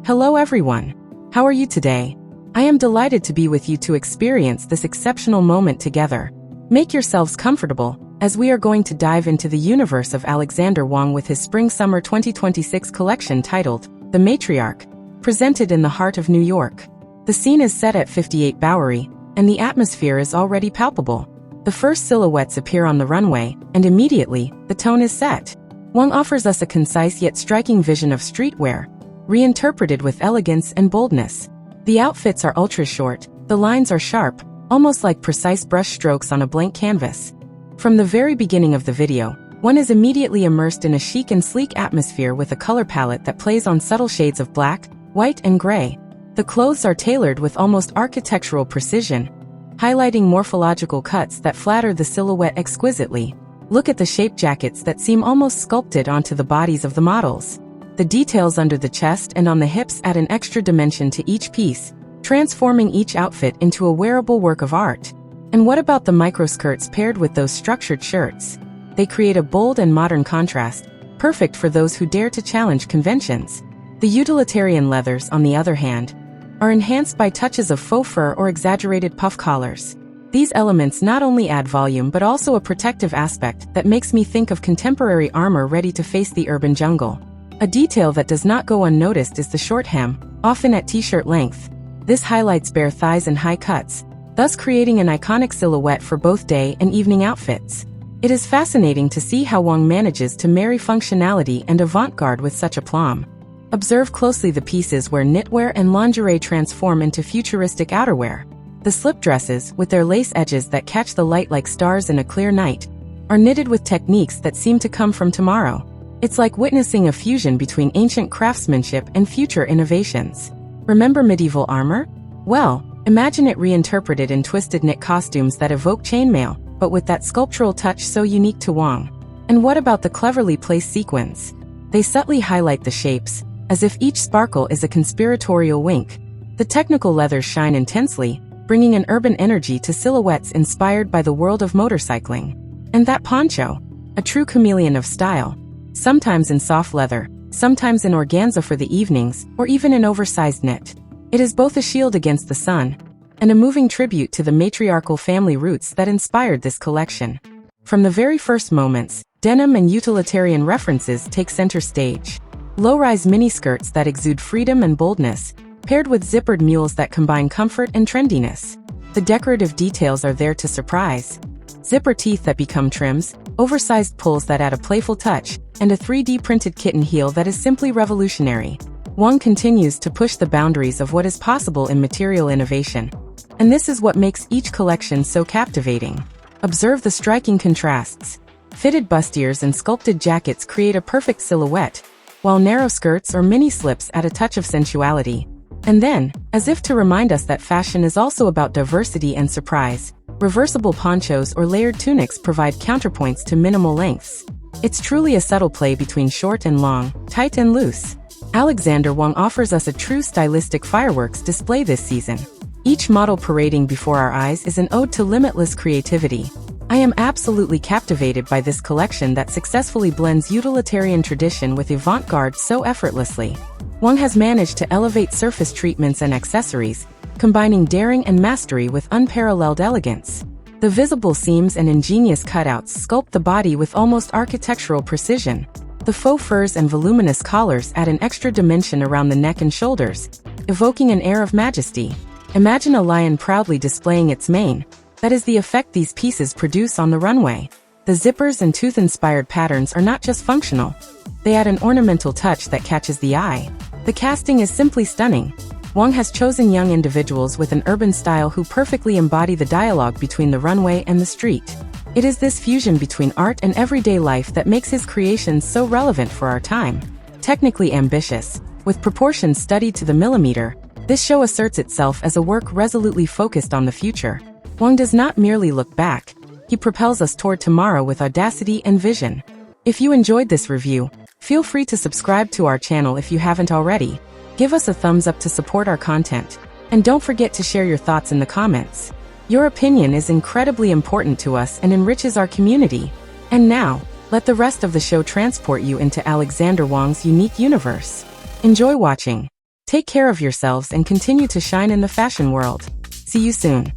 Hello everyone. How are you today? I am delighted to be with you to experience this exceptional moment together. Make yourselves comfortable, as we are going to dive into the universe of Alexander Wang with his Spring-Summer 2026 collection titled, The Matriarch, presented in the heart of New York. The scene is set at 58 Bowery, and the atmosphere is already palpable. The first silhouettes appear on the runway, and immediately, the tone is set. Wang offers us a concise yet striking vision of streetwear, reinterpreted with elegance and boldness. The outfits are ultra-short, the lines are sharp, almost like precise brush strokes on a blank canvas. From the very beginning of the video, one is immediately immersed in a chic and sleek atmosphere with a color palette that plays on subtle shades of black, white, and gray. The clothes are tailored with almost architectural precision, highlighting morphological cuts that flatter the silhouette exquisitely. Look at the shape jackets that seem almost sculpted onto the bodies of the models. The details under the chest and on the hips add an extra dimension to each piece, transforming each outfit into a wearable work of art. And what about the microskirts paired with those structured shirts? They create a bold and modern contrast, perfect for those who dare to challenge conventions. The utilitarian leathers, on the other hand, are enhanced by touches of faux fur or exaggerated puff collars. These elements not only add volume but also a protective aspect that makes me think of contemporary armor ready to face the urban jungle. A detail that does not go unnoticed is the short hem, often at t-shirt length. This highlights bare thighs and high cuts, thus creating an iconic silhouette for both day and evening outfits. It is fascinating to see how Wang manages to marry functionality and avant-garde with such aplomb. Observe closely the pieces where knitwear and lingerie transform into futuristic outerwear. The slip dresses, with their lace edges that catch the light like stars in a clear night, are knitted with techniques that seem to come from tomorrow. It's like witnessing a fusion between ancient craftsmanship and future innovations. Remember medieval armor? Well, imagine it reinterpreted in twisted knit costumes that evoke chainmail, but with that sculptural touch so unique to Wang. And what about the cleverly placed sequins? They subtly highlight the shapes, as if each sparkle is a conspiratorial wink. The technical leathers shine intensely, bringing an urban energy to silhouettes inspired by the world of motorcycling. And that poncho, a true chameleon of style, sometimes in soft leather, sometimes in organza for the evenings, or even in oversized knit. It is both a shield against the sun and a moving tribute to the matriarchal family roots that inspired this collection. From the very first moments, denim and utilitarian references take center stage. Low-rise miniskirts that exude freedom and boldness, paired with zippered mules that combine comfort and trendiness. The decorative details are there to surprise. Zipper teeth that become trims, oversized pulls that add a playful touch, and a 3D printed kitten heel that is simply revolutionary. Wang continues to push the boundaries of what is possible in material innovation. And this is what makes each collection so captivating. Observe the striking contrasts. Fitted bustiers and sculpted jackets create a perfect silhouette, while narrow skirts or mini slips add a touch of sensuality. And then, as if to remind us that fashion is also about diversity and surprise, reversible ponchos or layered tunics provide counterpoints to minimal lengths. It's truly a subtle play between short and long, tight and loose. Alexander Wang offers us a true stylistic fireworks display this season. Each model parading before our eyes is an ode to limitless creativity. I am absolutely captivated by this collection that successfully blends utilitarian tradition with avant-garde so effortlessly. Wang has managed to elevate surface treatments and accessories, combining daring and mastery with unparalleled elegance. The visible seams and ingenious cutouts sculpt the body with almost architectural precision. The faux furs and voluminous collars add an extra dimension around the neck and shoulders, evoking an air of majesty. Imagine a lion proudly displaying its mane. That is the effect these pieces produce on the runway. The zippers and tooth-inspired patterns are not just functional. They add an ornamental touch that catches the eye. The casting is simply stunning. Wang has chosen young individuals with an urban style who perfectly embody the dialogue between the runway and the street. It is this fusion between art and everyday life that makes his creations so relevant for our time. Technically ambitious, with proportions studied to the millimeter, this show asserts itself as a work resolutely focused on the future. Wang does not merely look back, he propels us toward tomorrow with audacity and vision. If you enjoyed this review, feel free to subscribe to our channel if you haven't already. Give us a thumbs up to support our content, and don't forget to share your thoughts in the comments. Your opinion is incredibly important to us and enriches our community. And now, let the rest of the show transport you into Alexander Wang's unique universe. Enjoy watching. Take care of yourselves and continue to shine in the fashion world. See you soon.